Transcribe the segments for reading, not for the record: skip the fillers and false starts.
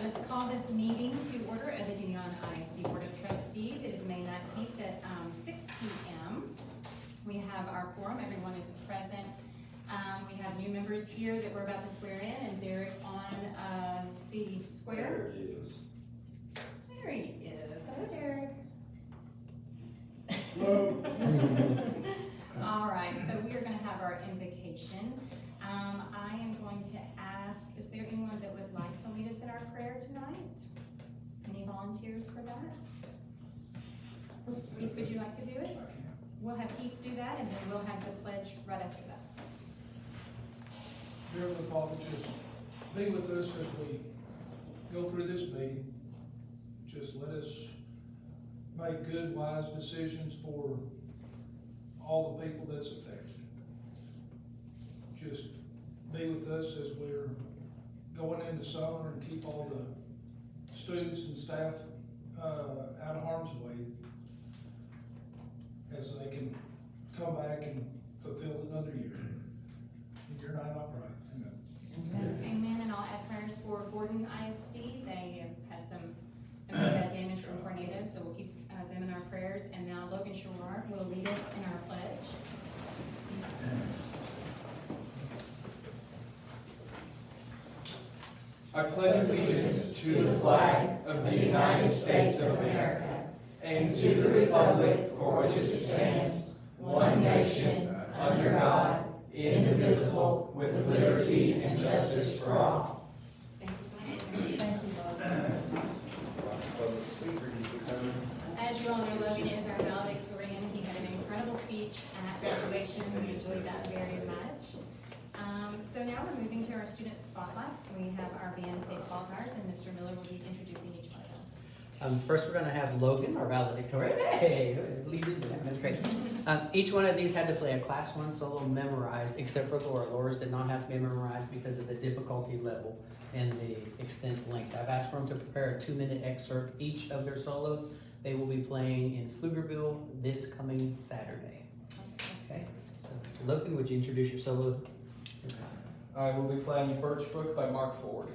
Let's call this meeting to order of the Deneon ISD Board of Trustees. It is May 19th at 6 p.m. We have our quorum, everyone is present. We have new members here that we're about to swear in, and Derek on the square. There he is. There he is. Hello, Derek. Hello. All right, so we are going to have our invocation. I am going to ask, is there anyone that would like to lead us in our prayer tonight? Any volunteers for that? Heath, would you like to do it? We'll have Heath do that, and then we'll have the pledge right after that. Dear Heavenly Father, just be with us as we go through this meeting. Just let us make good, wise decisions for all the people that's affected. Just be with us as we're going into summer and keep all the students and staff out of harm's way as they can come back and fulfill another year. In your name I pray. Amen. Amen, and I'll add prayers for Gordon ISD. They have had some really bad damage from tornadoes, so we'll keep them in our prayers. And now Logan Sherrard will lead us in our pledge. I pledge allegiance to the flag of the United States of America and to the republic for which it stands, one nation, under God, indivisible, with liberty and justice for all. Thank you so much. Thank you, Logan. Public speaker, you become. As you all know, Logan is our valedictorian. He had an incredible speech at graduation. We enjoyed that very much. So now we're moving to our student spotlight. We have our band state qualifiers, and Mr. Miller will be introducing each one of them. First, we're going to have Logan, our valedictorian. Hey, lead into that. That's great. Each one of these had to play a Class 1 solo memorized, except for Laura. Laura's did not have to be memorized because of the difficulty level and the extent length. I've asked for them to prepare a 2-minute excerpt each of their solos. They will be playing in Pflugerville this coming Saturday. Okay, so Logan, would you introduce your solo? I will be playing Birch Brook by Mark Ford.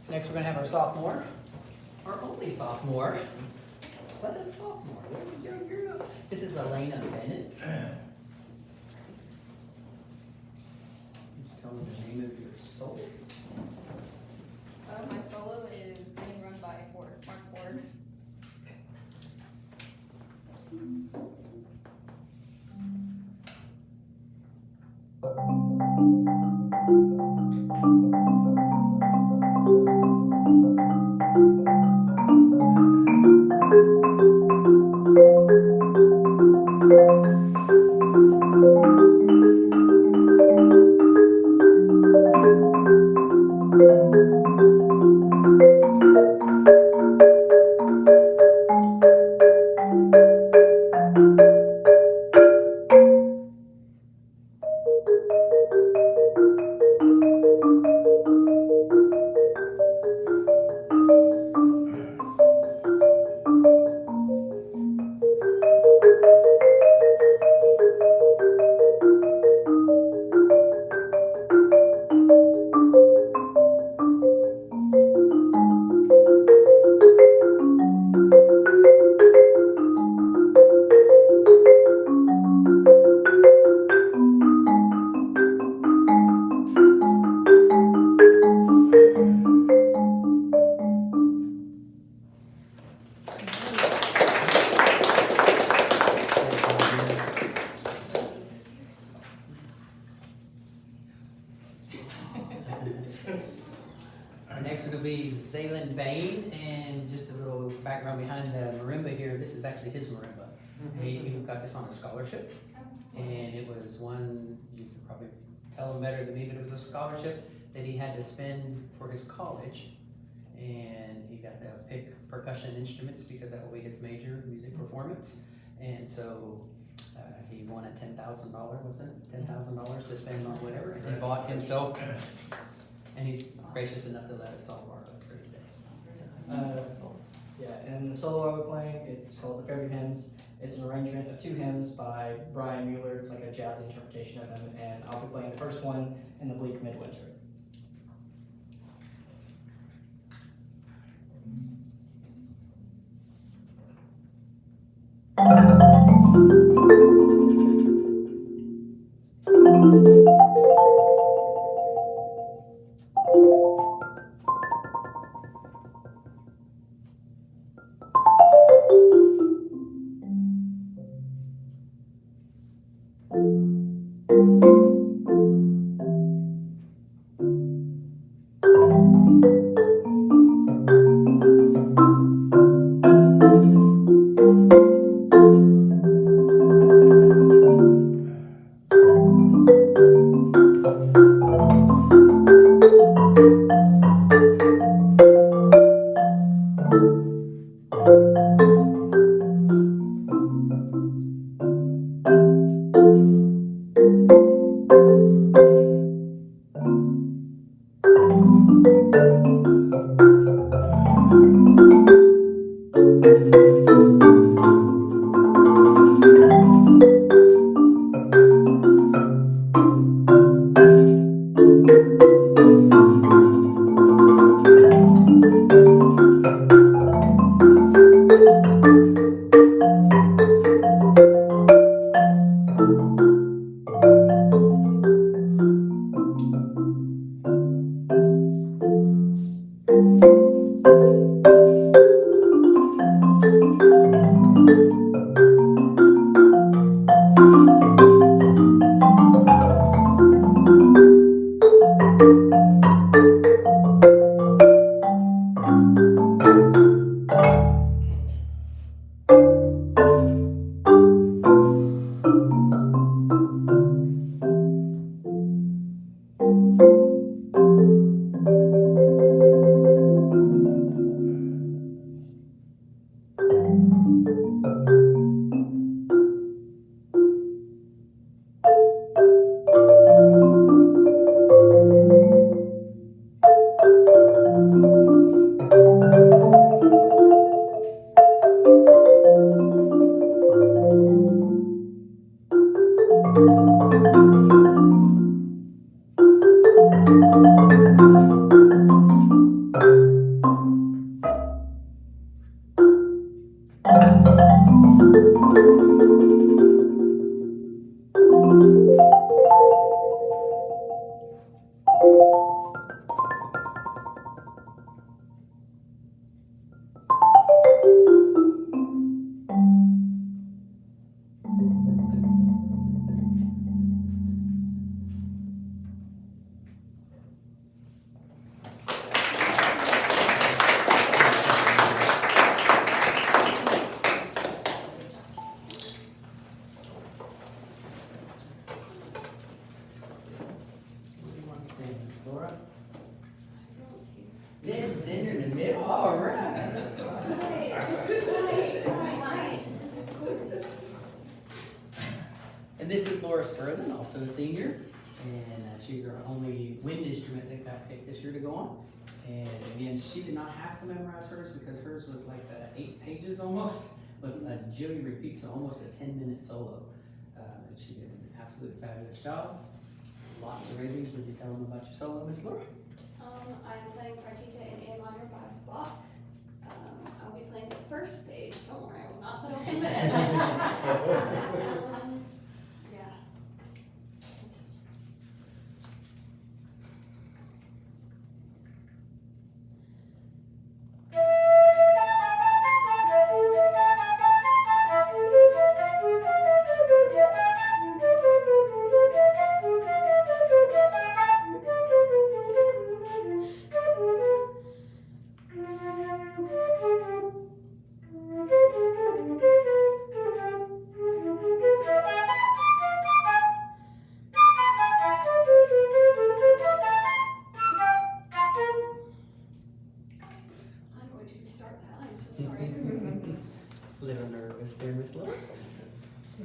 Next, we're going to have our sophomore, our only sophomore. What is sophomore? There we go, girl. This is Elena Bennett. Tell me the name of your solo. My solo is being run by Mark Ford. Next will be Zaylin Bain, and just a little background behind the marimba here. This is actually his marimba. He got this on a scholarship, and it was one, you could probably tell him better than me, but it was a scholarship that he had to spend for his college. And he got to pick percussion instruments because that will be his major, music performance. And so he won a $10,000, wasn't it? $10,000 to spend on whatever. And he bought himself, and he's gracious enough to let us all borrow it for today. Yeah, and the solo I'll be playing, it's called the Fairy Hymns. It's an arrangement of 2 hymns by Brian Mueller. It's like a jazzy interpretation of them, and I'll be playing the first one in the bleak midwinter. Laura? Dead center in the middle, all right. And this is Laura Spurlin, also a senior, and she's our only wind instrument that got picked this year to go on. And again, she did not have to memorize hers because hers was like 8 pages almost, with a Joey repeats, so almost a 10-minute solo. And she did an absolutely fabulous job. Lots of ratings. Would you tell them about your solo, Miss Laura? I'm playing Partita in A minor by Bach. I'll be playing the first page. Don't worry, I will not put all 10 minutes. Yeah.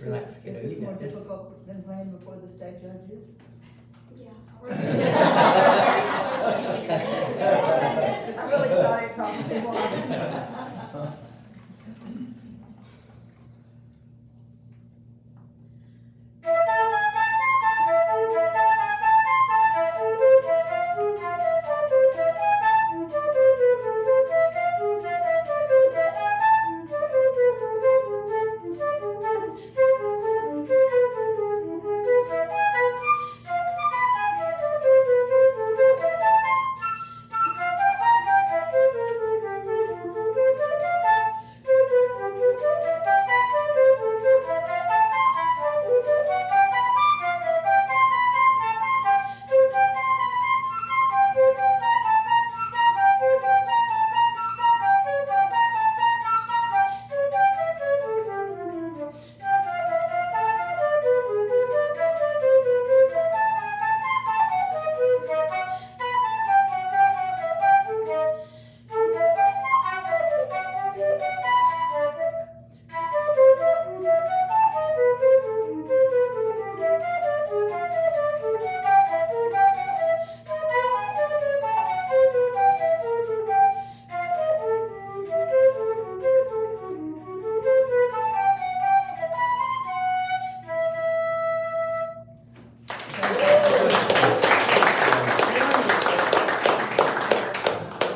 Relax, Is kiddo, this you more got this. difficult than playing before the state judges? Yeah. I really thought it probably was.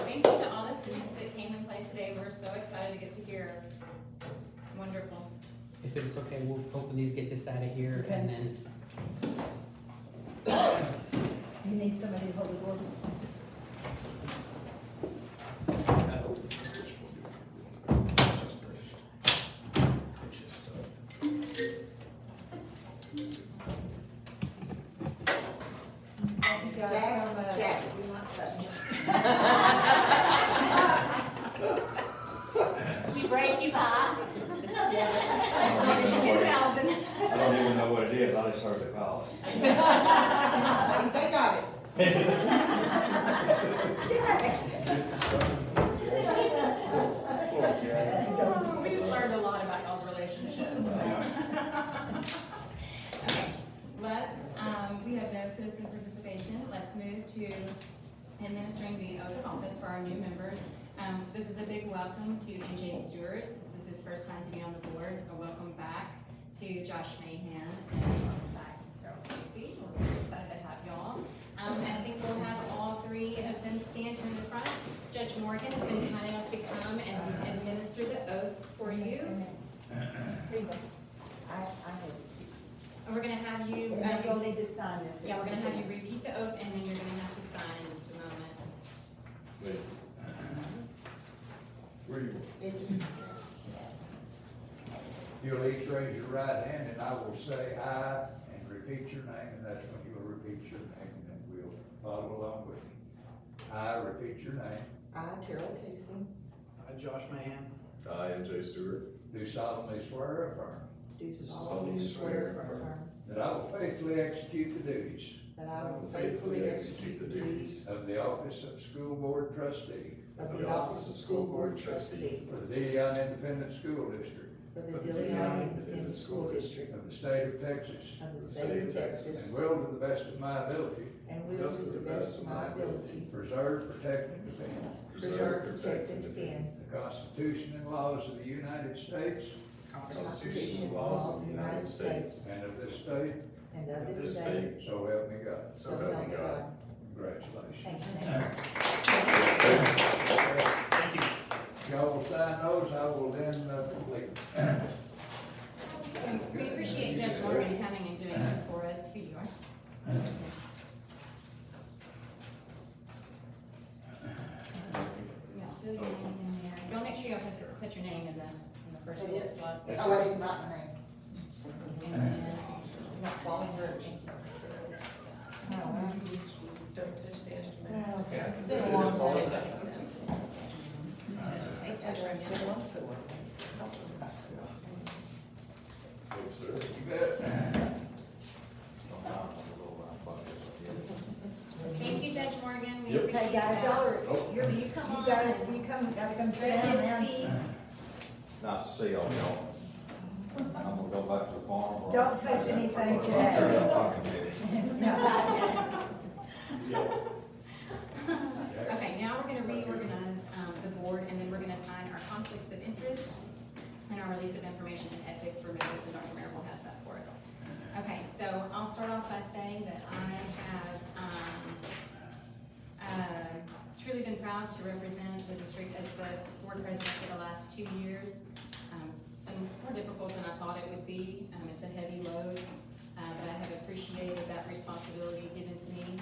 Thank you to all the students that came and played today. We're so excited to get to hear. Wonderful. If it's okay, we'll open these, get this out of here, and then You need somebody to hold the door. Thank you guys so much. Jack, we want that. We break you, Bob. That's like 2,000. I don't even know what it is, I just heard the call. They got it. We just learned a lot about y'all's relationships. Okay, we have no citizen participation. Let's move to administering the oath of office for our new members. This is a big welcome to NJ Stewart. This is his first time to be on the board. A welcome back to Josh Mahan, and welcome back to Terrell Casey. We're very excited to have y'all. I think we'll have all three of them stand here in the front. Judge Morgan has been kind enough to come and administer the oath for you. Here you go. And we're gonna have you, And then you'll need to sign this. yeah, we're gonna have you repeat the oath, and then you're gonna have to sign in just a moment. Wait. Where you? You'll each raise your right hand and I will say aye and repeat your name, and that's when you'll repeat your name, and then we'll follow along with you. I repeat your name, I, Terrell Casey, Josh Mahan. I, NJ Stewart. do solemnly swear or affirm do solemnly swear or affirm that I will faithfully execute the duties that I will faithfully execute the duties of the office of School Board Trustee of the office of School Board Trustee for the Deleon Independent School District for the Deleon Independent School District of the state of Texas, of the state of Texas, and will to the best of my ability and will to the best of my ability preserve, protect, and defend preserve, protect, and defend the Constitution and laws of the United States the Constitution and laws of the United States and of this state, and of this state, so help me God. so help me God. Congratulations. Thank you. Y'all will sign those, I will then complete. We appreciate Judge Morgan coming and doing this for us. Here you are. Yeah, fill your name in there. Go make sure you put your name in the first It little is. slot. Oh, I didn't write my name. And then- It's not falling through. Oh, well. Don't touch the instrument. Well, Yeah. it's been a long day. Thanks for joining us. Thanks, sir. You bet. Thank you, Judge Morgan. We Yep. appreciate Okay, guys, that. y'all are, Oh. Will you come on? gotta and come grab down his now. seat? Nice to see all y'all. I'm gonna go back to the farm Don't touch anything Turn today. it on, maybe. Okay, now we're gonna reorganize, the board, and then we're gonna assign our conflicts of interest and our release of information and ethics for members, and Dr. Marable has that for us. Okay, so I'll start off by saying that I have, truly been proud to represent the district as the board president for the last 2 years. It's been more difficult than I thought it would be. It's a heavy load, but I have appreciated that responsibility given to me.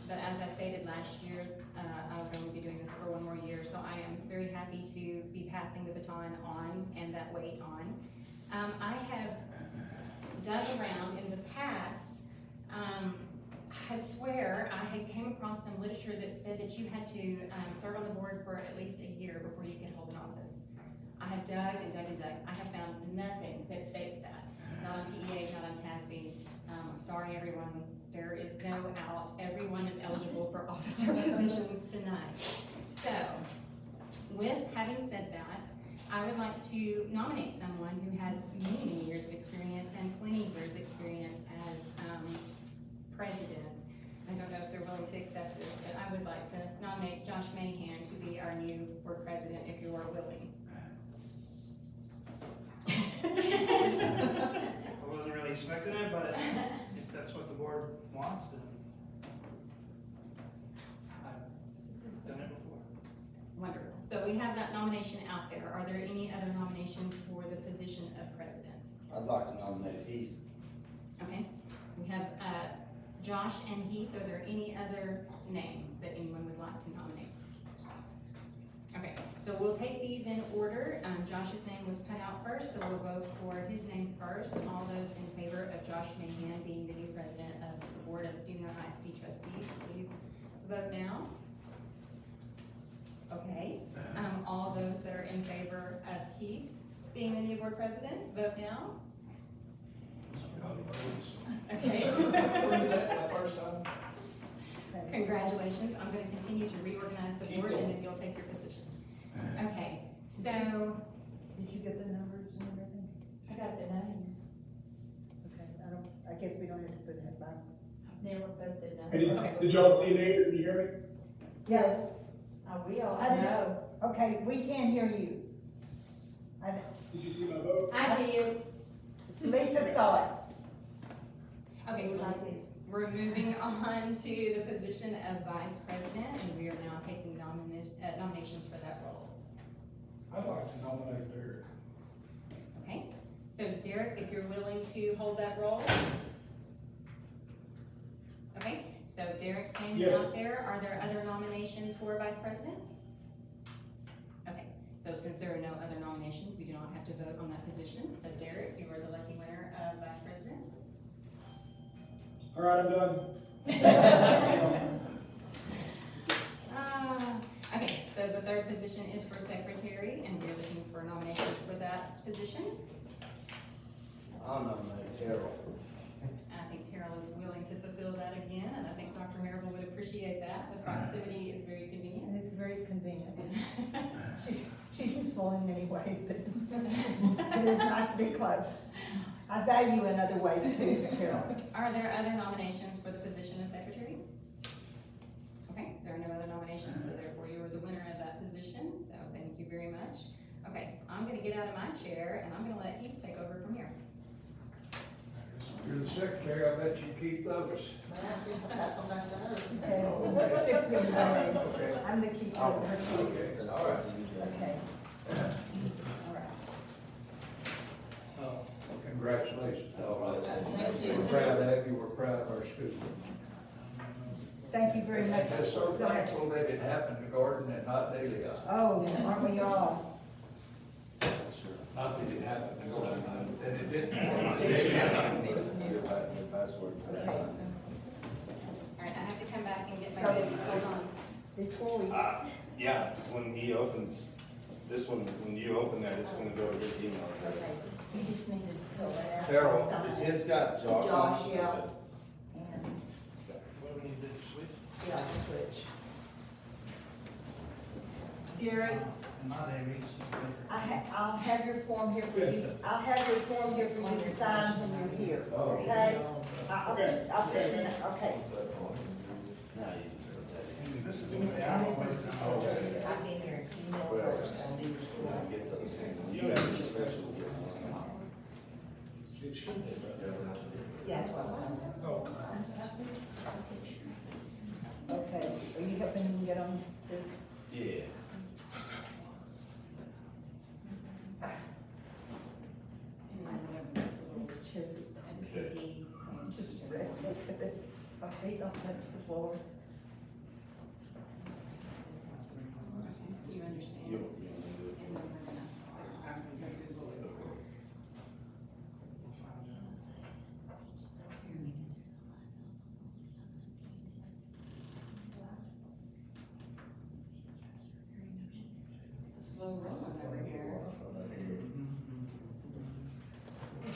But as I stated last year, I would only be doing this for 1 more year, so I am very happy to be passing the baton on and that weight on. I have dug around in the past. I swear I had came across some literature that said that you had to serve on the board for at least a year before you can hold an office. I have dug and dug and dug. I have found nothing that states that. Not on TEA, not on TASB. I'm sorry, everyone. There is no out. Everyone is eligible for officer positions tonight. So, with having said that, I would like to nominate someone who has many years of experience and plenty of years of experience as president. I don't know if they're willing to accept this, but I would like to nominate Josh Mahan to be our new board president, if you are willing. I wasn't really expecting it, but if that's what the board wants, then I've done it before. Wonderful. So we have that nomination out there. Are there any other nominations for the position of president? I'd like to nominate Heath. Okay. We have Josh and Heath. Are there any other names that anyone would like to nominate? Okay, so we'll take these in order. Josh's name was put out first, so we'll vote for his name first. All those in favor of Josh Mahan being the new president of the Board of Union ISD Trustees, please vote now. Okay, all those that are in favor of Heath being the new board president, vote now. Okay. Congratulations, I'm gonna continue to reorganize the board and then you'll take your position. Okay, so. Did you get the numbers and everything? I got the names. Okay, I guess we don't have to put that back. They were both the Hey, numbers. did y'all see Nate, can you hear me? Yes, We all I know. okay, we can't hear you. Did you see my vote? I did. Lisa saw it. Okay, It was like this. we're moving on to the position of vice president, and we are now taking nominations for that role. I'd like to nominate Derek. Okay, so Derek, if you're willing to hold that role? Okay, so Derek's name is Yes. out there. Are there other nominations for vice president? Okay, so since there are no other nominations, we do not have to vote on that position. So Derek, you are the lucky winner of vice president. All right, I'm done. Okay, so the third position is for secretary, and we're looking for nominations for that position. I'll nominate Terrell. I think Terrell is willing to fulfill that again, and I think Dr. Marable would appreciate that. The proximity is very convenient. And it's very convenient. She's useful in many ways, but it is nice to be close. I value in other ways too, Carol. Are there other nominations for the position of secretary? Okay, there are no other nominations, so therefore you are the winner of that position, so thank you very much. Okay, I'm gonna get out of my chair, and I'm gonna let Heath take over from here. You're the secretary, I bet you keep those. Okay. I'm the keeper of her keys. All right. Okay. All right. Congratulations. Thank you. We're proud to have you, we're proud of our school. Thank you very much. It's so thankful that it happened to Gordon and not Delia. Oh, aren't we all? Not that it happened to Gordon, that it didn't. Your password. All right, I have to come back and get my duties, hold on. Before we, Yeah, because when he opens, this one, when you open that, it's gonna go to his email address. okay, you just need to fill that out. Carol, is his got Josh on? Josh, yeah. And, What do we need to switch? yeah, switch. Gary, My baby. I'll have your form here for Yes, you, sir. I'll have your form here for you to sign when you're here, Oh. okay? I'll put Okay, okay. okay. This is the way I always do. I've been here, email first, I'll do your school. You got your special. It should be. Yeah, that's what I'm saying. Oh, Okay, are you helping him get on this? Yeah. And then whatever this little SPD. Just rest with it, my feet don't touch the floor. You understand? You. And then we're gonna. Slow rolling over here.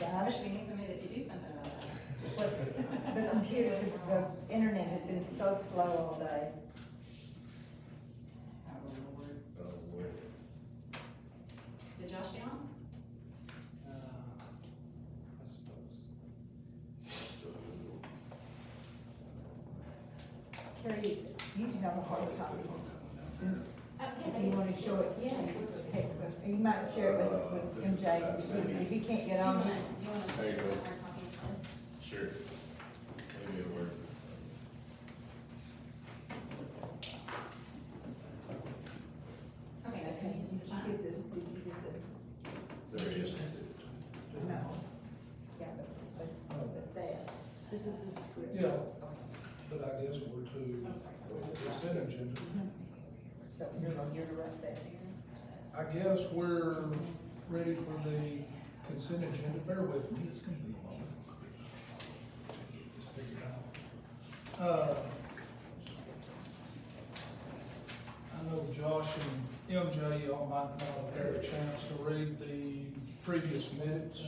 Got Gosh, it? we need somebody that could do something about that. But the computer, the internet has been so slow all day. Oh, Lord. Did Josh get on? I suppose. Carrie, you can have a hard copy. Yes, Do you want to show it? Yes. Okay, you might share it with MJ, if you can't get on. Do you want to There you see go. the hard copy instead? Sure. Maybe it'll work. Okay, that needs to Did sign. you get There it is. the, no. Yeah, but there. This is the script. Yeah, but I guess we're to consent agenda. So you're right there. I guess we're ready for the consent agenda. Bear with me, it's gonna be a moment. Just figure it out. I know Josh and MJ, y'all might not have had a chance to read the previous minutes.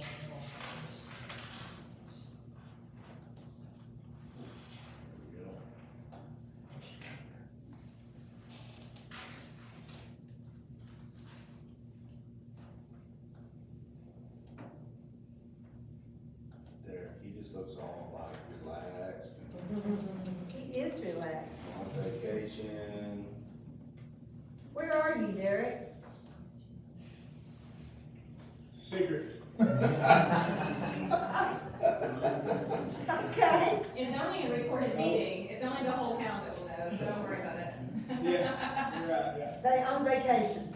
There, he just looks all like relaxed and He is relaxed. on vacation. Where are you, Derek? It's a secret. Okay. It's only a recorded meeting, it's only the whole town that will know, so don't worry about it. Yeah, you're right, yeah. They on vacation.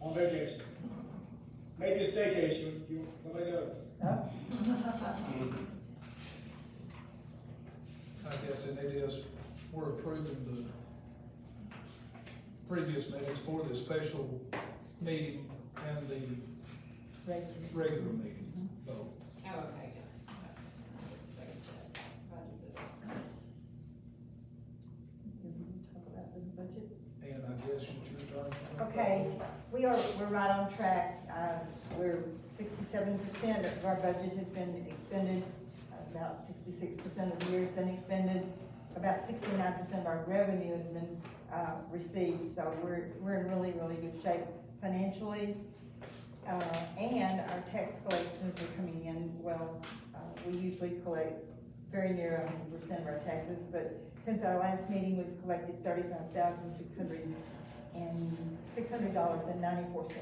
On vacation. Maybe a staycation, nobody knows. Oh. I guess, and it is, we're approving the previous minutes for the special meeting and the regular meeting, both. Oh, okay, yeah. Second set. Talk about the budget. And I guess it's your turn. Okay, we're right on track. We're 67% of our budget has been expended. About 66% of the year has been expended. About 69% of our revenue has been, received. So we're in really, really good shape financially. And our tax collections are coming in well. We usually collect very near 100% of our taxes, but since our last meeting, we've collected $35,600.94.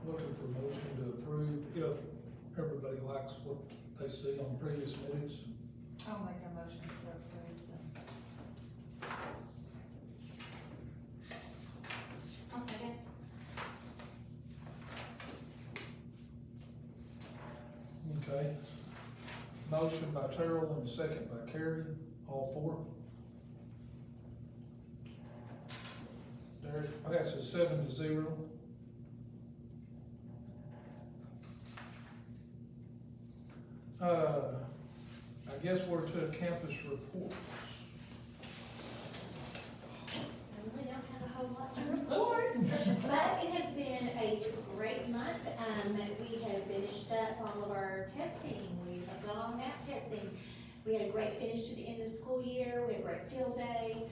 Looking for motion to approve if everybody likes what they see on previous minutes. I'll make a motion to approve them. I'll second. Okay. Motion by Terrell and second by Carrie, all four. Derek, I guess it's 7-0. I guess we're to campus reports. We really don't have a whole lot to report, but it has been a great month. We have been finished up all of our testing. We've done all MAP testing. We had a great finish to the end of the school year. We had a great field day,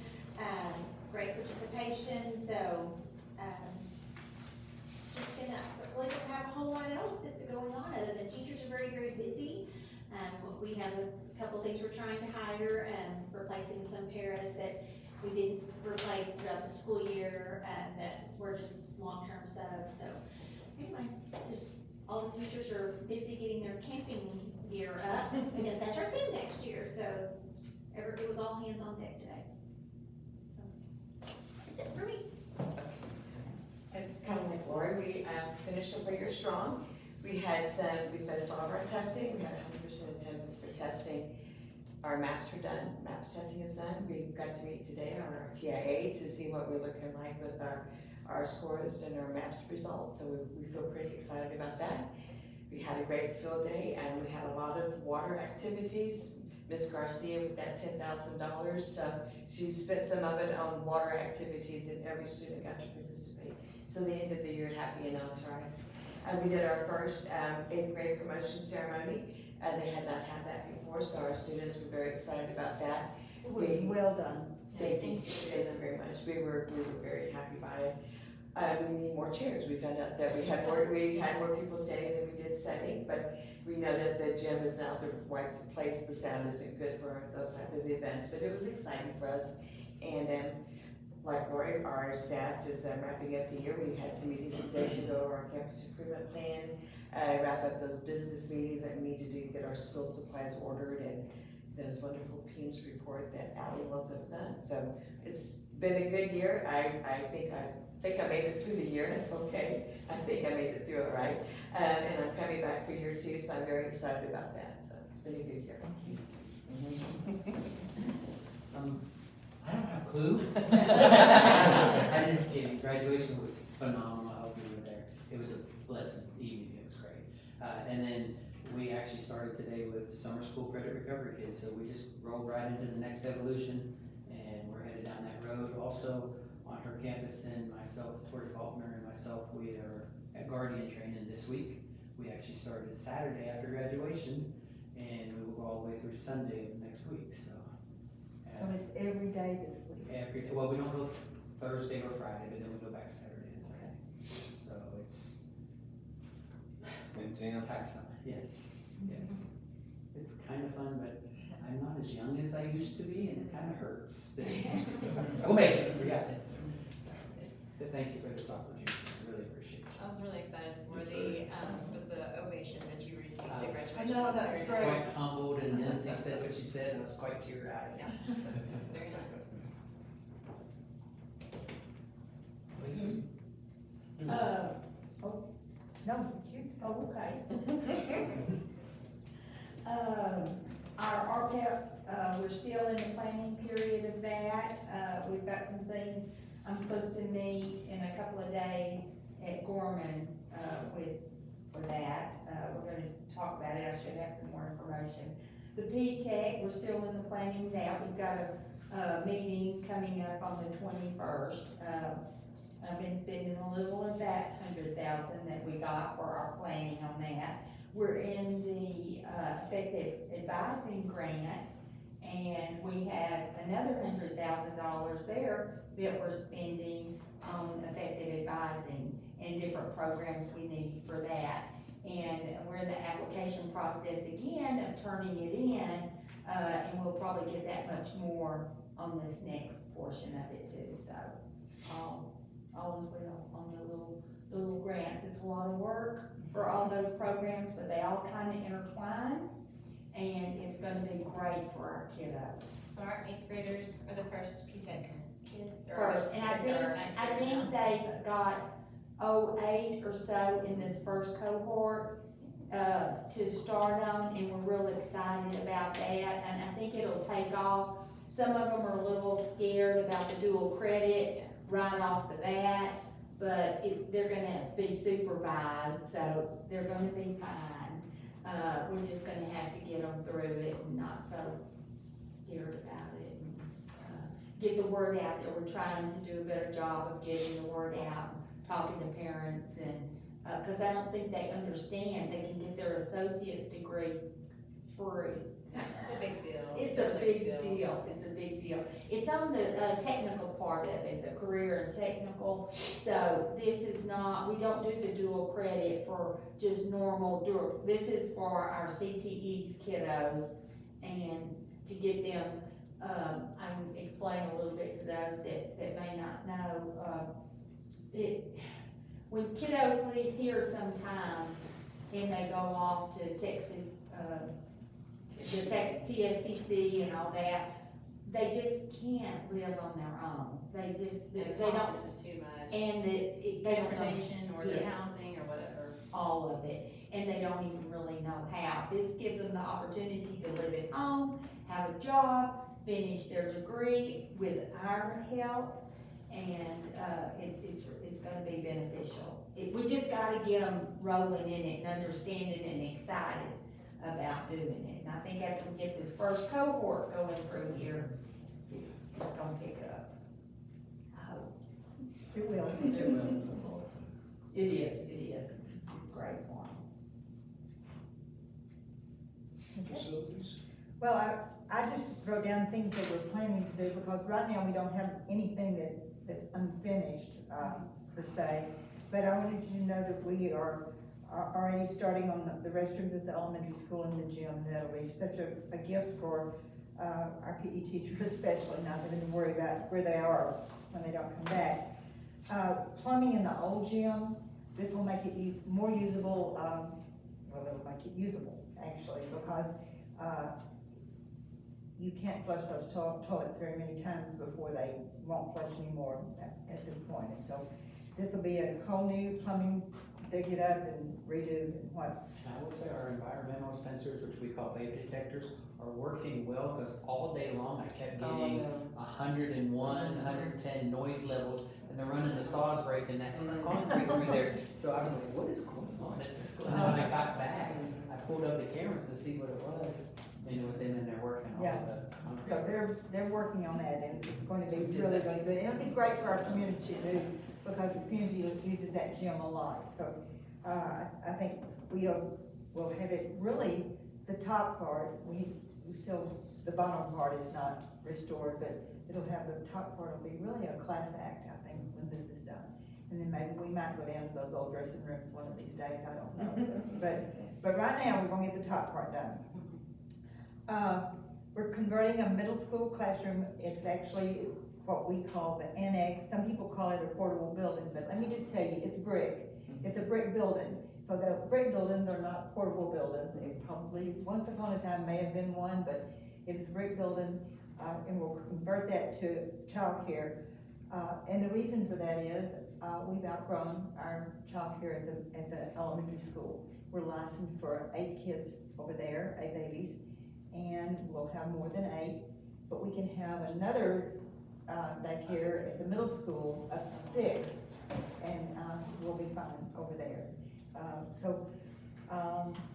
great participation, so, just gonna, really don't have a whole lot else that's going on, other than teachers are very, very busy. We have a couple things we're trying to hire, replacing some paras that we didn't replace throughout the school year, that were just long-term subs, so. Anyway, just, all the teachers are busy getting their camping gear up, because that's our thing next year, so, it was all hands on deck today. So, that's it for me. And kind of like Lori, we finished up our year strong. We finished all of our testing, we had 100% attendance for testing. Our maps were done, maps testing is done. We got to meet today our TIA to see what we're looking like with our scores and our maps results, so we feel pretty excited about that. We had a great field day and we had a lot of water activities. Miss Garcia with that $10,000, she spent some of it on water activities and every student got to participate. So the end of the year, happy and authorized. We did our first 8th grade promotion ceremony. They had not had that before, so our students were very excited about that. It was well done. Thank you very much. We were very happy about it. We need more chairs. We found out that we had more people standing than we did sitting, but we know that the gym is now the right place. The sound isn't good for those type of events, but it was exciting for us. And like Lori, our staff is wrapping up the year. We had some meetings today to go over our campus improvement plan, wrap up those business meetings that we need to do to get our school supplies ordered, and those wonderful PIMS report that Allie wants us done. So it's been a good year. I think I made it through the year, okay. I think I made it through it right. And I'm coming back for year 2, so I'm very excited about that. So it's been a good year. I don't have a clue. I'm just kidding. Graduation was phenomenal. I hope you were there. It was a blessed evening. It was great. And then we actually started today with summer school credit recovery kids. So we just rolled right into the next evolution, and we're headed down that road. Also on her campus, and myself, Tori Faulkner, and myself, we are at Guardian training this week. We actually started Saturday after graduation, and we will go all the way through Sunday of next week. So it's every day this week? Every day. Well, we don't go Thursday or Friday, but then we go back Saturday and Sunday. So it's intense. Yes, yes. It's kind of fun, but I'm not as young as I used to be, and it kind of hurts. We'll make it. We got this. So, but thank you for this opportunity. I really appreciate it. I was really excited for the ovation that you received at graduation. I know, that's Very great. nice. Quite humbled, and Lindsay said what she said, and I was quite teary-eyed. Yeah, very nice. Lacey? No, you. Oh, okay. Our RPEP, we're still in the planning period of that. We've got some things I'm supposed to meet in a couple of days at Gorman, for that. We're gonna talk about it. I should have some more information. The P-TECH, we're still in the planning now. We've got a meeting coming up on the 21st. I've been spending a little of that $100,000 that we got for our planning on that. We're in the effective advising grant, and we have another $100,000 there that we're spending on effective advising and different programs we need for that. And we're in the application process again of turning it in, and we'll probably get that much more on this next portion of it too. So all is well on the little grants. It's a lot of work for all those programs, but they all kind of intertwine, and it's going to be great for our kiddos. So our 8th graders are the first P-TECH kids? Or First, and I think they've got 8 or so in this first cohort to start on, and we're real excited about that, and I think it'll take off. Some of them are a little scared about the dual credit right off the bat, but they're gonna be supervised, so they're gonna be fine. We're just gonna have to get them through it and not so scared about it, and get the word out that we're trying to do a better job of getting the word out, talking to parents, and cause I don't think they understand, they can get their associate's degree free. It's a big deal. It's a big deal, it's a big deal. It's on the, technical part of it, the career and technical. So this is not, we don't do the dual credit for just normal dual. This is for our CTEs kiddos and to get them, I can explain a little bit to those that may not know. When kiddos leave here sometimes and they go off to Texas, the TSTC and all that, they just can't live on their own. They just, The they cost don't, is just too much. and they don't know Transportation or their Yes. housing or whatever. all of it, and they don't even really know how. This gives them the opportunity to live at home, have a job, finish their degree with our help, and, it's gonna be beneficial. We just gotta get them rolling in it and understanding and excited about doing it. And I think after we get this first cohort going through here, it's gonna pick up. I hope. It will. It will. That's awesome. It is, it's great for them. Facilities. Well, I just wrote down things that we're planning to do, because right now we don't have anything that's unfinished, per se. But I wanted you to know that we are already starting on the restrooms at the elementary school and the gym. That'll be such a gift for, our PE teachers especially, not having to worry about where they are when they don't come back. Plumbing in the old gym, this will make it more usable, well, it'll make it usable, actually, because, you can't flush those toilets very many times before they won't flush anymore at this point. And so this will be a whole new plumbing, dig it up and redo and what. I will say our environmental sensors, which we call vape detectors, are working well, because all day long I kept getting 101, 110 noise levels, and they're running the saws breaking that concrete through there. So I was like, what is going on at this school? And when I got back, I pulled up the cameras to see what it was, and it was them in there working on Yeah. the concrete. So they're working on that, and it's going to be really, really good. And it'll be great for our community too, because the community uses that gym a lot. So, I think we'll have it really, the top part, we still, the bottom part is not restored, but it'll have, the top part will be really a class act, I think, when this is done. And then maybe we might go down to those old dressing rooms one of these days, I don't know. But right now, we're gonna get the top part done. We're converting a middle school classroom. It's actually what we call the annex. Some people call it a portable building, but let me just tell you, it's brick. It's a brick building. So the brick buildings are not portable buildings. They probably, once upon a time, may have been one, but it's a brick building, and we'll convert that to childcare. And the reason for that is, we've outgrown our childcare at the elementary school. We're licensed for 8 kids over there, 8 babies, and we'll have more than 8, but we can have another daycare at the middle school up to 6, and we'll be fine over there.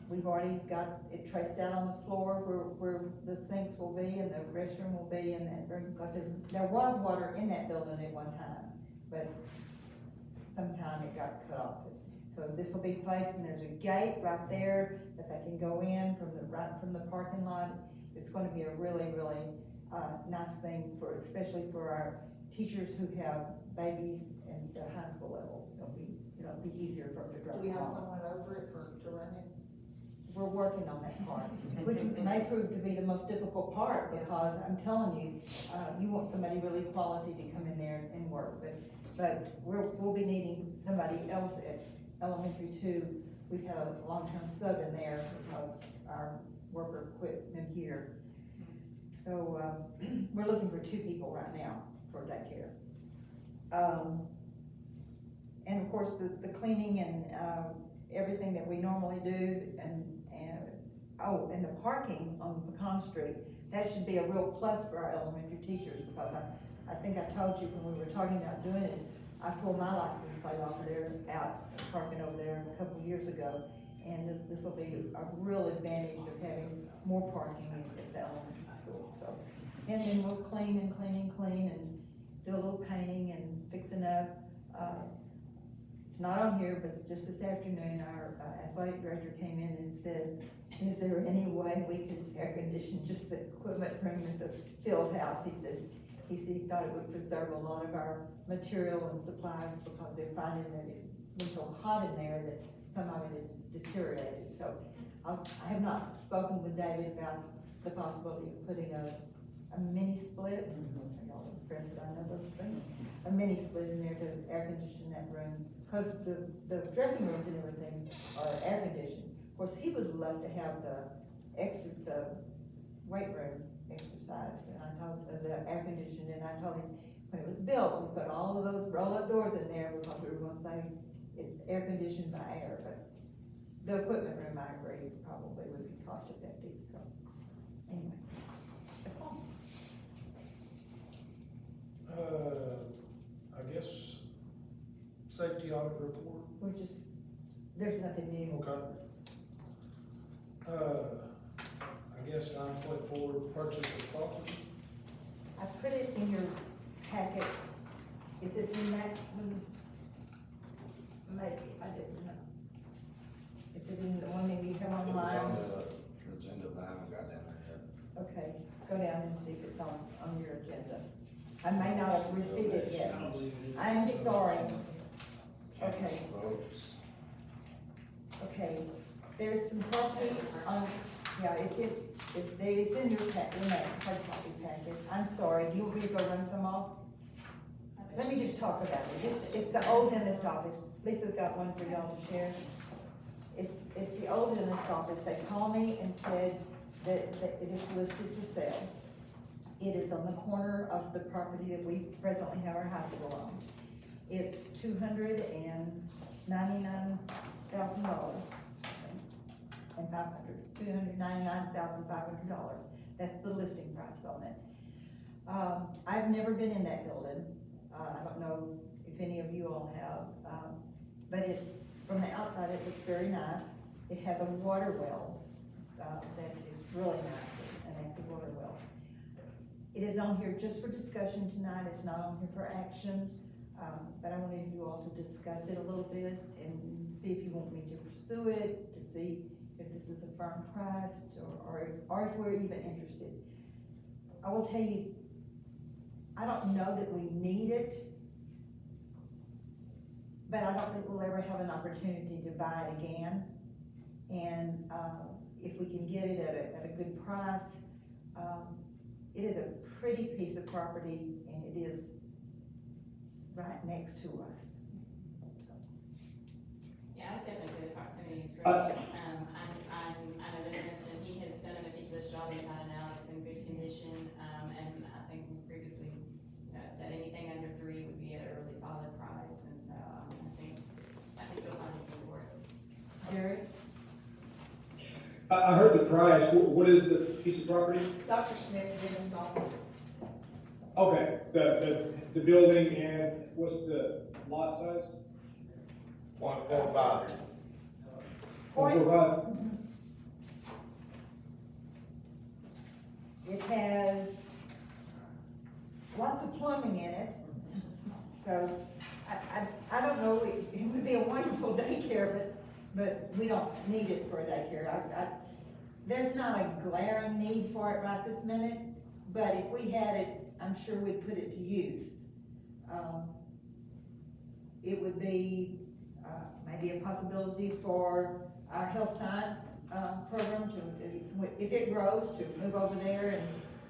We've already got it traced out on the floor where the sinks will be and the restroom will be in that room, because there was water in that building at one time, but sometime it got cut off. So this will be placed, and there's a gate right there that they can go in right from the parking lot. It's gonna be a really, really, nice thing especially for our teachers who have babies at the high school level. It'll be easier for them to drop Do we have off. someone over it to run it? We're working on that part, which may prove to be the most difficult part, because I'm telling you, you want somebody really quality to come in there and work, but we'll be needing somebody else at elementary too. We've had a long-term sub in there because our worker quit in here. So, we're looking for 2 people right now for daycare. And of course, the cleaning and, everything that we normally do, and the parking on Pecan Street, that should be a real plus for our elementary teachers, because I think I told you when we were talking about doing it, I pulled my license plate off of there, parking over there a couple of years ago, and this will be a real advantage of having more parking at the elementary school, so. And then we'll clean and do a little painting and fixing up, not on here, but just this afternoon, our athletic director came in and said, is there any way we could air condition just the equipment room as a field house? He said he thought it would preserve a lot of our material and supplies because they're finding that it was so hot in there that some of it had deteriorated. So I have not spoken with David about the possibility of putting a mini split. Y'all impressed that I know those things. A mini split in there to air condition that room, because the dressing rooms and everything are air conditioned. Of course, he would love to have the weight room exercise, and I told the air conditioning, and I told him when it was built, we put all of those roll-up doors in there because we were gonna say it's air conditioned by air, but the equipment room, I agree, probably would be cost effective, so, anyway, that's all. I guess, safety audit report. We're just, there's nothing new. Okay. I guess 9.4, purchase of property. I put it in your packet. Is it in that one? Maybe, I didn't know. Is it in the one that you have online? It was on the agenda, but I haven't got down there yet. Okay, go down and see if it's on your agenda. I may not have received it yet. I am sorry. Okay. Votes. Okay, there's some property on, yeah, it's in your packet, in that hard copy packet. I'm sorry, do you want me to go run some off? Let me just talk about it. It's the old dentist office. Lisa's got one for y'all to share. It's the old dentist office. They called me and said that it is listed for sale. It is on the corner of the property that we presently have our high school on. It's $299,000 and $299,500. That's the listing price on it. I've never been in that building. I don't know if any of you all have, but from the outside, it looks very nice. It has a water well that is really nice, an active water well. It is on here just for discussion tonight. It's not on here for action, but I wanted you all to discuss it a little bit and see if you want me to pursue it, to see if this is a firm price, or if we're even interested. I will tell you, I don't know that we need it, but I don't think we'll ever have an opportunity to buy it again. And if we can get it at a good price, it is a pretty piece of property, and it is right next to us. Yeah, I would definitely say the proximity is great. I know the dentist, and he has done a meticulous job inside and out. It's in good condition, and I think we previously, said anything under 3 would be at a really solid price, and so, I think you'll find a use for it. Jerry? I heard the price. What is the piece of property? Dr. Smith, dentist office. Okay, the building, and what's the lot size? 1.45. 145? It has lots of plumbing in it, so I don't know, it would be a wonderful daycare, but we don't need it for a daycare. There's not a glaring need for it right this minute, but if we had it, I'm sure we'd put it to use. It would be maybe a possibility for our health science program to, if it grows, to move over there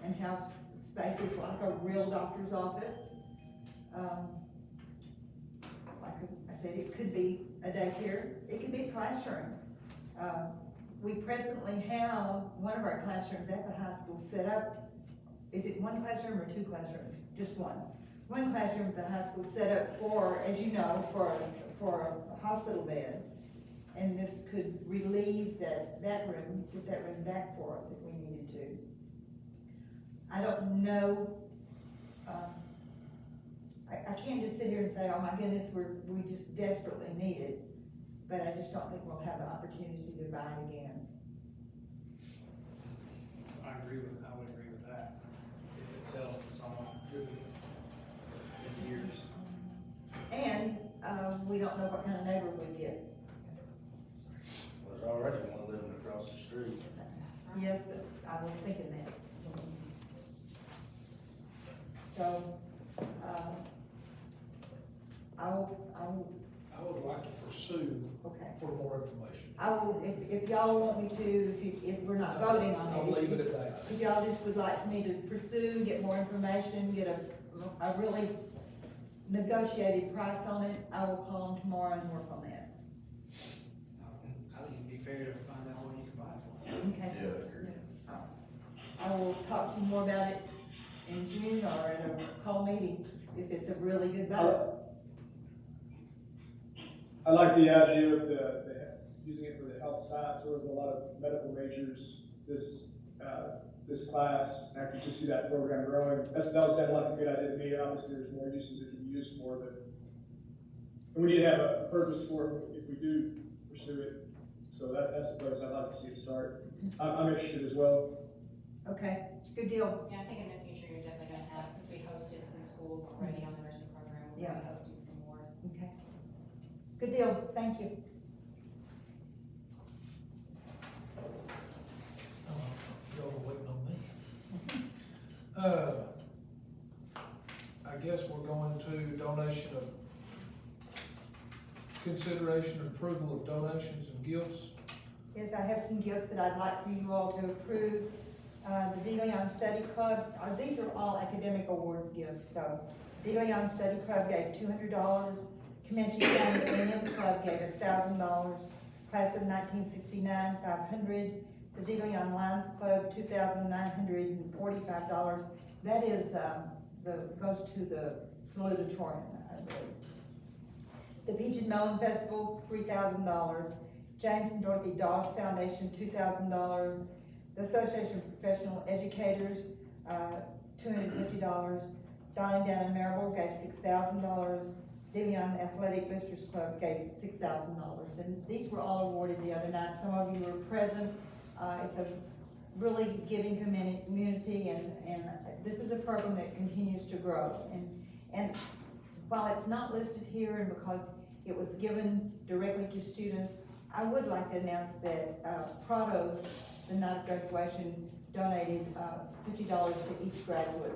and have spaces like a real doctor's office. Like I said, it could be a daycare, it could be classrooms. We presently have one of our classrooms at the high school set up. Is it one classroom or 2 classrooms? Just one. One classroom at the high school set up for, as you know, for hospital beds. And this could relieve that room, get that room back for us if we needed to. I don't know, I can't just sit here and say, oh my goodness, we just desperately need it. But I just don't think we'll have the opportunity to buy it again. I would agree with that. If it sells to someone in years. And we don't know what kind of neighbor we get. There's already one living across the street. Yes, I was thinking that. So, I would like to pursue okay. for more information. I will, if y'all want me to, if we're not voting on it. I'll leave it at that. If y'all just would like me to pursue, get more information, get a really negotiated price on it, I will call them tomorrow and work on that. I think it'd be fair to find out what you can buy for. Okay? Yeah, I agree. I will talk to you more about it in June or at a call meeting, if it's a really good vote. I like the idea of using it for the health science. There was a lot of medical majors this class, and I could just see that program growing. That would sound like a good idea to me. Obviously, there's more uses it can be used for, but and we need to have a purpose for it if we do pursue it. So that's the place I'd like to see it start. I'm interested as well. Okay, good deal. Yeah, I think in the future, you're definitely gonna have, since we hosted some schools already on the nursing program, we're gonna be hosting some more. Okay. Good deal, thank you. Y'all are waiting on me. I guess we're going to donation of, consideration and approval of donations and gifts. Yes, I have some gifts that I'd like for you all to approve. The De Leon Study Club, these are all academic award gifts, so De Leon Study Club gave $200, Comanche County A&M Club gave $1,000, Class of 1969, $500, the De Leon Lions Club, $2,945. That is, goes to the salutatorian, I believe. The Peach and Melon Festival, $3,000. James and Dorothy Doss Foundation, $2,000. The Association of Professional Educators, $250. Donnie Down in Maryville gave $6,000. De Leon Athletic Boosters Club gave $6,000. And these were all awarded the other night. Some of you were present. It's a really giving community, and this is a program that continues to grow. And while it's not listed here, and because it was given directly to students, I would like to announce that Prados, the night of graduation, donated $50 to each graduate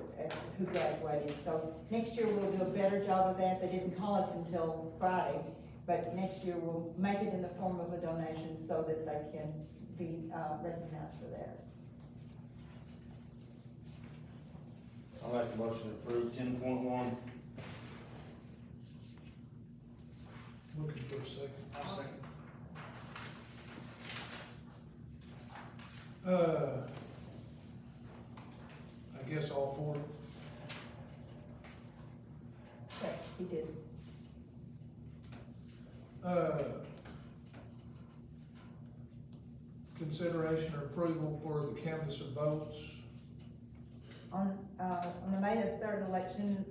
who graduated. So next year we'll do a better job of that. They didn't call us until Friday, but next year we'll make it in the form of a donation so that they can be recognized for that. I'll make a motion to approve 10.1. Looking for a second. I'll second. I guess all four. Okay, he did. Consideration or approval for the canvass of votes. On the May the 3rd election,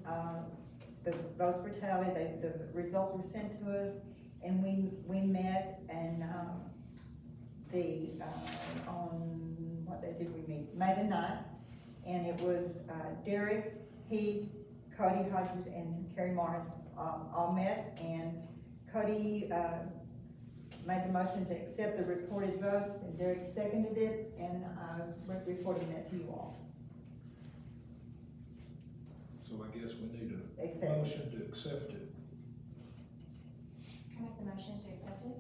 the votes were tallied, the results were sent to us, and we met, and on what day did we meet? May the 9th, and it was Derek, Heath, Cody Hodges, and Kerry Morris all met, and Cody made the motion to accept the reported votes, and Derek seconded it, and we're reporting that to you all. So I guess we need a Accept. motion to accept it. Can I make the motion to accept it?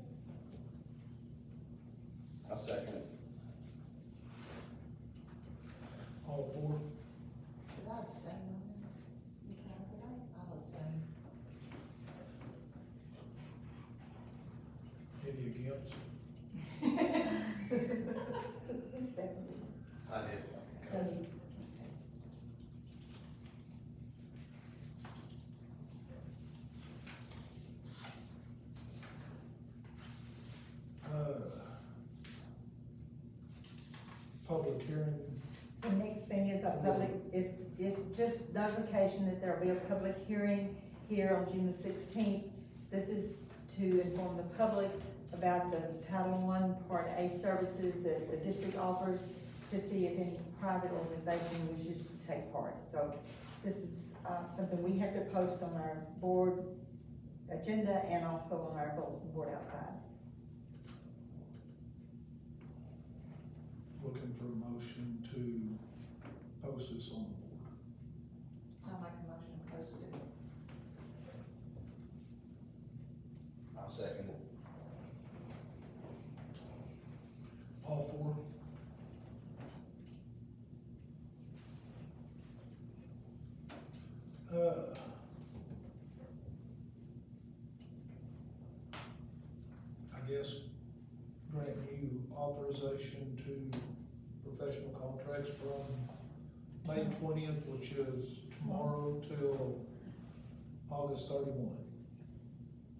I'll second it. All four. Should I abstain on this? You can, if you like. I'll abstain. Any against? Who seconded? I did. Cody. Public hearing. The next thing is a public, it's just notification that there'll be a public hearing here on June the 16th. This is to inform the public about the Title I Part A services that the district offers, to see if any private organization wishes to take part. So this is something we have to post on our board agenda and also on our bulletin board outside. Looking for a motion to post this on the board. I'll make a motion to post it. I'll second it. All four? I guess grant you authorization to professional contracts from May 20th, which is tomorrow, till August 31.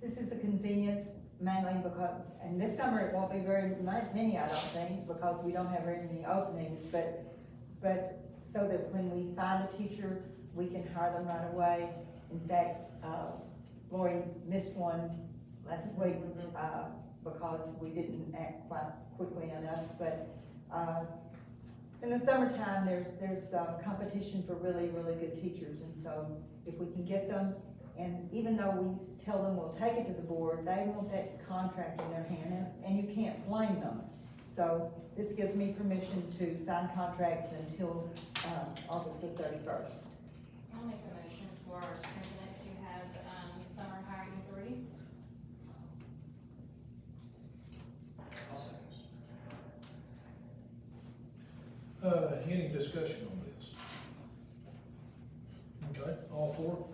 This is a convenience mainly because, and this summer it won't be very many, I don't think, because we don't have very many openings, but so that when we find a teacher, we can hire them right away. In fact, Lori missed one last week, because we didn't act quite quickly enough, but, in the summertime, there's competition for really, really good teachers, and so if we can get them, and even though we tell them we'll take it to the board, they want that contract in their hand, and you can't blame them. So this gives me permission to sign contracts until, August the 31st. I'll make a motion for our superintendent to have, summer hiring authority. Any discussion on this? Okay, all four?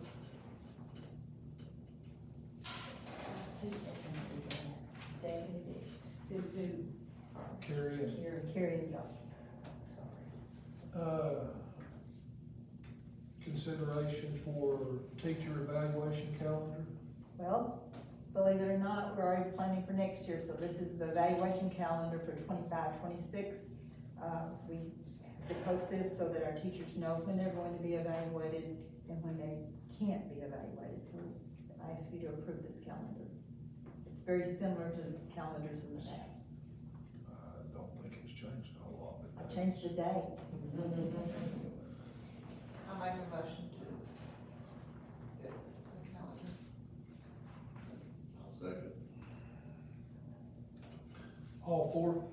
Carrie and Carrie and Josh. consideration for teacher evaluation calendar. Well, believe it or not, we're already planning for next year, so this is the evaluation calendar for 25-26. We have to post this so that our teachers know when they're going to be evaluated and when they can't be evaluated, so I ask you to approve this calendar. It's very similar to the calendars in the past. I don't think it's changed a whole lot. I changed the day. I'll make a motion to get the calendar. I'll second. All four?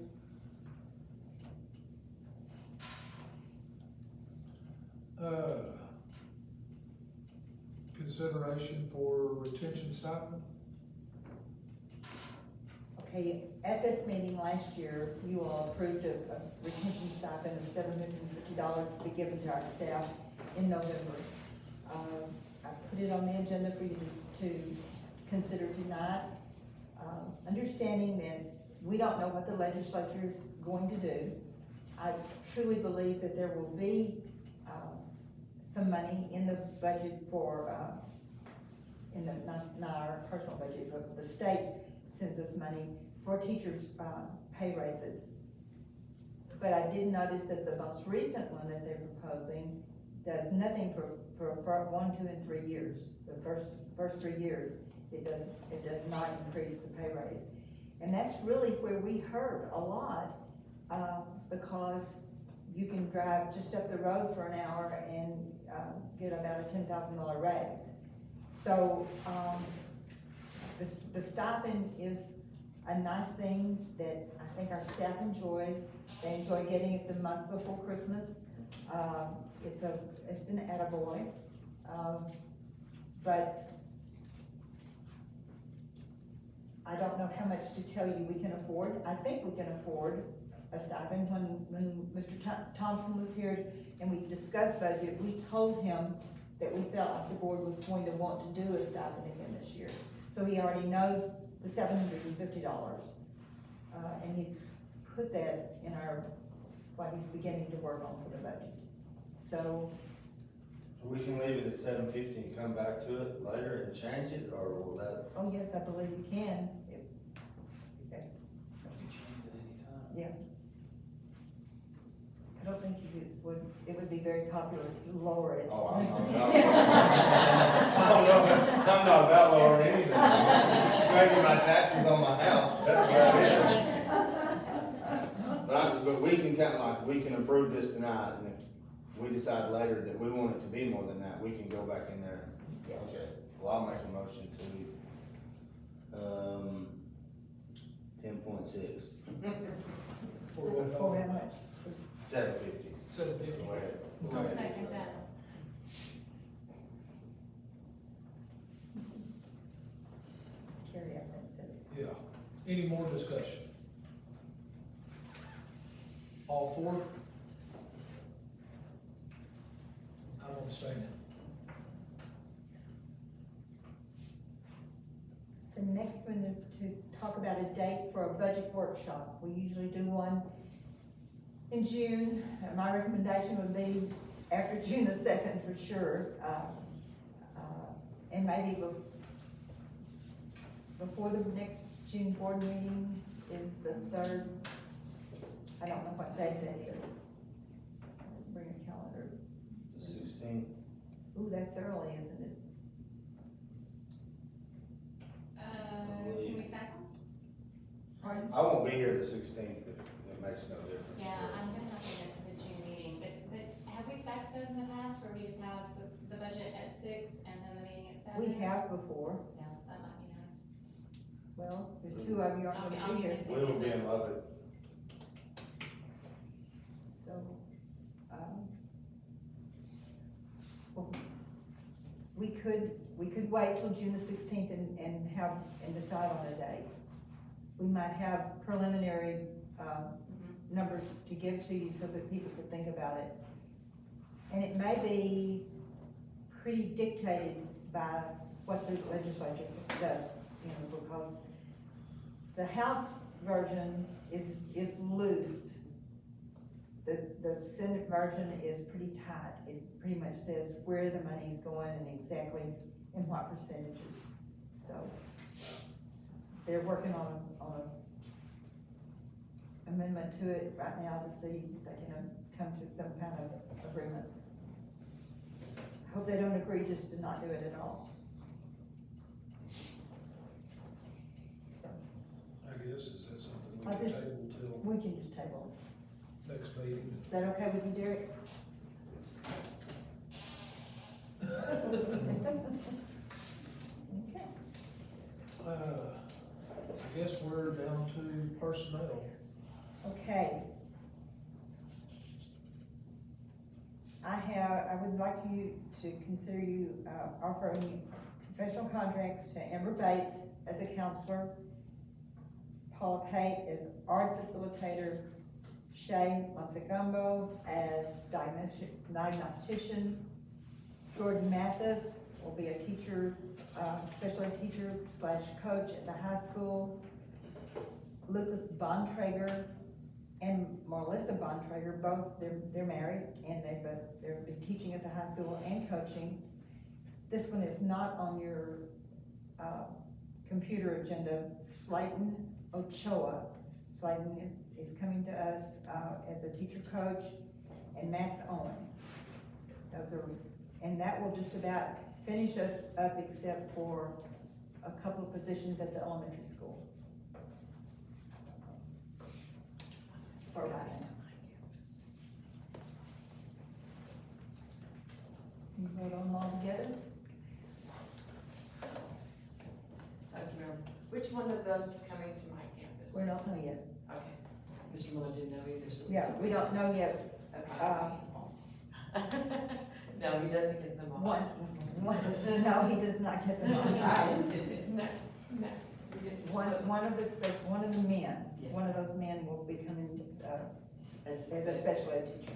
Consideration for retention stipend. Okay, at this meeting last year, you all approved a retention stipend of $750 to be given to our staff in November. I put it on the agenda for you to consider tonight, understanding that we don't know what the legislature is going to do. I truly believe that there will be some money in the budget for, not our personal budget, but the state sends us money for teachers' pay raises. But I did notice that the most recent one that they're proposing does nothing for 1, 2, and 3 years. The first 3 years, it does not increase the pay raise. And that's really where we hurt a lot, because you can drive just up the road for an hour and get about a $10,000 raise. So the stipend is a nice thing that I think our staff enjoys. They enjoy getting it the month before Christmas. It's an attaboy. But I don't know how much to tell you we can afford. I think we can afford a stipend. When Mr. Thompson was here and we discussed budget, we told him that we felt like the board was going to want to do a stipend again this year. So he already knows the $750. And he's put that in what he's beginning to work on for the budget. So We can leave it at $750 and come back to it later and change it, or will that? oh yes, I believe you can. Yeah. I don't think it would be very popular to lower it. Oh, I'm not about lowering anything. Raising my taxes on my house, that's about it. But we can we can approve this tonight, and if we decide later that we want it to be more than that, we can go back in there. Yeah. Okay, well, I'll make a motion to 10.6. For how much? 750. 750. Go ahead. Go I'll ahead. second that. Carry out that said. Yeah. Any more discussion? All for? I'm abstaining. The next one is to talk about a date for a budget workshop. We usually do one in June. My recommendation would be after June the 2nd for sure. And maybe before the next June board meeting is the 3rd. I don't know what date that is. Bring a calendar. The 16th. Ooh, that's early, isn't it? Can we stack them? Pardon? I won't be here the 16th if it makes no difference. Yeah, I'm gonna have to miss the June meeting, but have we stacked those in the past where we just have the budget at 6 and then the meeting at 7? We have before. Yeah, that might be nice. Well, the two of you aren't I'll gonna be be here. missing We will be in Lubbock. So, well, we could wait till June the 16th and decide on a date. We might have preliminary, numbers to give to you so that people could think about it. And it may be pretty dictated by what the legislature does, you know, because the House version is loose. The Senate version is pretty tight. It pretty much says where the money is going and exactly in what percentages. So they're working on a amendment to it right now to see if they can come to some kind of agreement. I hope they don't agree just to not do it at all. So, I guess, is that something we I can just- table till we can just table next meeting? it. Is that okay with you, Derek? Okay. I guess we're down to personnel. Okay. I would like you to consider offering professional contracts to Amber Bates as a counselor, Paula Pate as art facilitator, Shay Montagumbo as diagnostician, Jordan Mathis will be a teacher, special ed teacher / coach at the high school, Lucas Bontrager and Melissa Bontrager, both, they're married, and they've been teaching at the high school and coaching. This one is not on your, computer agenda. Slayton Ochoa. Slayton is coming to us, as a teacher coach, and Max Owens. Those are, and that will just about finish us up except for a couple of positions at the elementary school. For right now. You vote on them all together? Thank you, Mayor. Which one of those is coming to my campus? We're not know yet. Okay. Mr. Miller didn't know either, so. Yeah, we don't know yet. Okay. No, he doesn't get them all. No, he does not get them all. No, no. We get to One of the men, Yes. one of those men will be coming, As as a special ed teacher.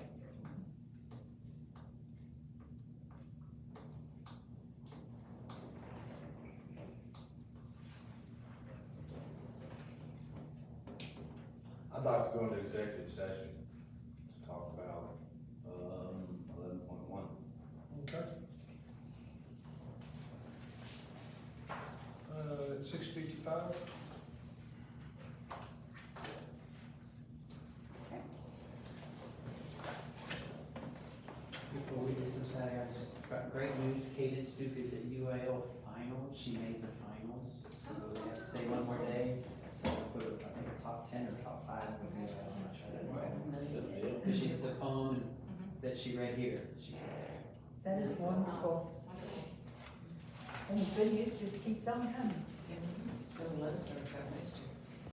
I'd like to go into executive session to talk about, 11.1. Okay. At 6:55. Before we do some Saturday, I just got great news. Cadence Duke is at UAL finals. She made the finals, so we have to stay one more day. So we'll put, I think, a top 10 or top 5. Because she did the poem that she read here. She did there. That is wonderful. And the good news just keeps on coming. Yes. Gonna let us know, okay?